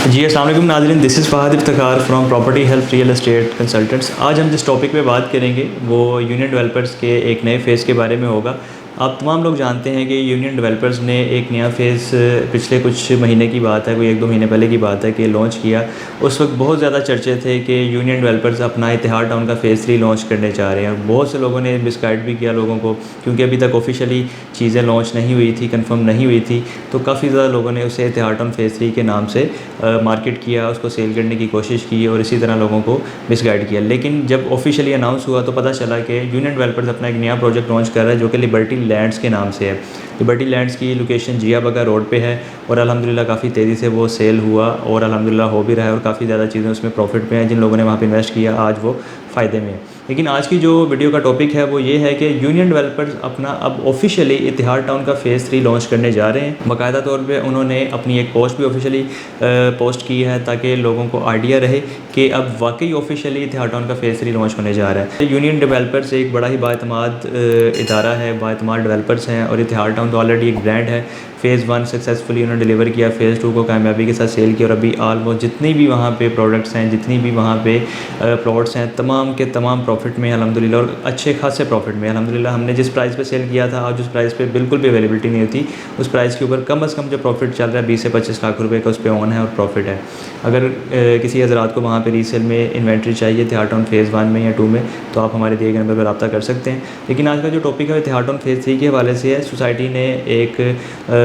जी अस्सलाम वालेकुम नाज़रीन, this is Fahd Iftikhar from property help real estate consultants. आज हम जिस टॉपिक पे बात करेंगे वो यूनियन डेवलपर्स के एक नए फ़ेज़ के बारे में होगा। आप तमाम लोग जानते हैं कि यूनियन डेवलपर्स ने एक नया फ़ेज़ पिछले कुछ महीने की बात है, कोई 1-2 महीने पहले की बात है कि लॉन्च किया। उस वक्त बहुत ज़्यादा चर्चे थे कि यूनियन डेवलपर्स अपना इतिहाद टाउन का फ़ेज़ 3 लॉन्च करने जा रहे हैं। बहुत से लोगों ने मिसगाइड भी किया लोगों को, क्योंकि अभी तक ऑफिशियली चीज़ें लॉन्च नहीं हुई थी, कंफर्म नहीं हुई थी, तो काफ़ी ज़्यादा लोगों ने उसे इतिहाद टाउन फ़ेज़ 3 के नाम से मार्केट किया, उसको सेल करने की कोशिश की और इसी तरह लोगों को मिसगाइड किया। लेकिन जब ऑफिशियली अनाउंस हुआ तो पता चला कि यूनियन डेवलपर्स अपना एक नया प्रोजेक्ट लॉन्च कर रहा है जो कि लिबर्टी लैंड्स के नाम से है। लिबर्टी लैंड्स की लोकेशन जिया बगा रोड पे है और अल्हम्दुलिल्लाह काफ़ी तेज़ी से वो सेल हुआ और अल्हम्दुलिल्लाह हो भी रहा है और काफ़ी ज़्यादा चीज़ें उसमें प्रॉफिट में हैं। जिन लोगों ने वहाँ पे इन्वेस्ट किया आज वो फ़ायदे में है। लेकिन आज की जो वीडियो का टॉपिक है वो ये है कि यूनियन डेवलपर्स अपना अब ऑफिशियली इतिहाद टाउन का फ़ेज़ 3 लॉन्च करने जा रहे हैं। बाकायदा तौर पे उन्होंने अपनी एक पोस्ट भी ऑफिशियली पोस्ट की है ताकि लोगों को आइडिया रहे कि अब वाकई ऑफिशियली इतिहाद टाउन का फ़ेज़ 3 लॉन्च होने जा रहा है। यूनियन डेवलपर्स एक बड़ा ही बाएतमाद इदारा है, बाएतमाद डेवलपर्स हैं और इतिहाद टाउन तो ऑलरेडी एक ब्रांड है। फ़ेज़ 1 सक्सेसफुली उन्होंने डिलीवर किया, फ़ेज़ 2 को कामयाबी के साथ सेल किया और अभी ऑलमोस्ट जितनी भी वहाँ पे प्रोडक्ट्स हैं, जितनी भी वहाँ पे प्लॉट्स हैं, तमाम के तमाम प्रॉफिट में अल्हम्दुलिल्लाह और अच्छे खासे प्रॉफिट में अल्हम्दुलिल्लाह। हमने जिस प्राइस पे सेल किया था आज उस प्राइस पे बिल्कुल भी अवेलेबिलिटी नहीं होती, उस प्राइस के ऊपर कम से कम जो प्रॉफिट चल रहा है 20 से 25 लाख रुपए का उस पर ऑन है और प्रॉफिट है। अगर किसी हज़रात को वहाँ पे रीसेल में इन्वेंट्री चाहिए इतिहाद टाउन फ़ेज़ 1 में या 2 में तो आप हमारे दिए गए नंबर पर रब्ता कर सकते हैं। लेकिन आज का जो टॉपिक है इतिहाद टाउन फ़ेज़ 3 के हवाले से है। सोसाइटी ने एक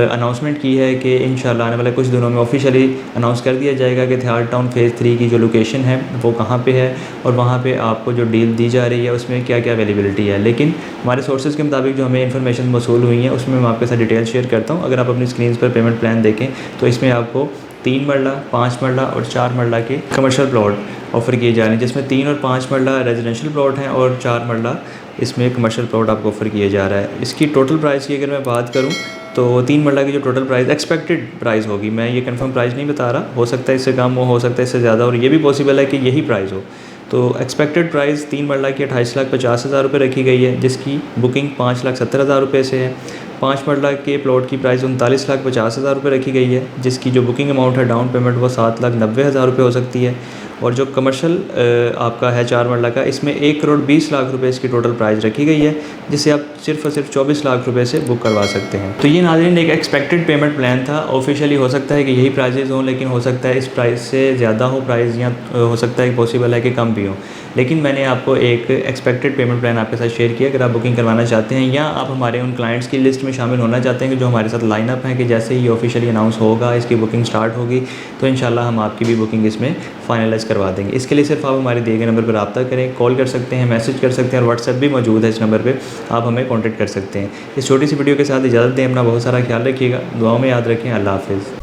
अनाउंसमेंट की है कि इंशाल्लाह आने वाले कुछ दिनों में ऑफिशियली अनाउंस कर दिया जाएगा कि इतिहाद टाउन फ़ेज़ 3 की जो लोकेशन है वो कहाँ पे है और वहाँ पे आपको जो डील दी जा रही है उसमें क्या क्या अवेलेबिलिटी है। लेकिन हमारे सोर्सेज़ के मुताबिक जो हमें इन्फॉर्मेशन मौसूल हुई है उसमें मैं आपके साथ डिटेल शेयर करता हूँ। अगर आप अपनी स्क्रीन पर पेमेंट प्लान देखें तो इसमें आपको 3 मरला, 5 मरला और 4 मरला के कमर्शियल प्लॉट ऑफ़र किए जा रहे हैं, जिसमें 3 और 5 मरला रेजिडेंशियल प्लॉट हैं और 4 मरला इसमें कमर्शियल प्लॉट आपको ऑफ़र किए जा रहा है। इसकी टोटल प्राइस की अगर मैं बात करूँ तो 3 मरला की जो टोटल प्राइस एक्सपेक्टेड प्राइस होगी, मैं ये कंफर्म प्राइस नहीं बता रहा, हो सकता है इससे कम हो सकता है इससे ज़्यादा और ये भी पॉसिबल है कि यही प्राइस हो। तो एक्सपेक्टेड प्राइस 3 मरला की 28,50,000 रुपये रखी गई है, जिसकी बुकिंग 5,70,000 रुपये से है। 5 मरला के प्लॉट की प्राइस 39,50,000 रुपये रखी गई है, जिसकी जो बुकिंग अमाउंट है डाउन पेमेंट वो 7,90,000 रुपये हो सकती है। और जो कमर्शियल आपका है 4 मरला का, इसमें 1,20,00,000 रुपये इसकी टोटल प्राइस रखी गई है, जिसे आप सिर्फ और सिर्फ 24 लाख रुपये से बुक करवा सकते हैं। तो ये नाज़रीन एक एक्सपेक्टेड पेमेंट प्लान था। ऑफिशियली हो सकता है कि यही प्राइजेज़ हों, लेकिन हो सकता है इस प्राइस से ज़्यादा हो प्राइस या हो सकता है पॉसिबल है कि कम भी हो। लेकिन मैंने आपको एक एक्सपेक्टेड पेमेंट प्लान आपके साथ शेयर किया। अगर आप बुकिंग करवाना चाहते हैं या आप हमारे उन क्लाइंट्स की लिस्ट में शामिल होना चाहते हैं कि जो हमारे साथ लाइनअप हैं कि जैसे ही ऑफिशियली अनाउंस होगा इसकी बुकिंग स्टार्ट होगी तो इंशाल्लाह हम आपकी भी बुकिंग इसमें फाइनलाइज़ करवा देंगे। इसके लिए सिर्फ आप हमारे दिए गए नंबर पर रब्ता करें, कॉल कर सकते हैं, मैसेज कर सकते हैं और व्हाट्सएप भी मौजूद है इस नंबर पर, आप हमें कॉन्टैक्ट कर सकते हैं। इस छोटी सी वीडियो के साथ इजाज़त दें। अपना बहुत सारा ख्याल रखिएगा, दुआओं में याद रखें। अल्लाह हाफ़िज़।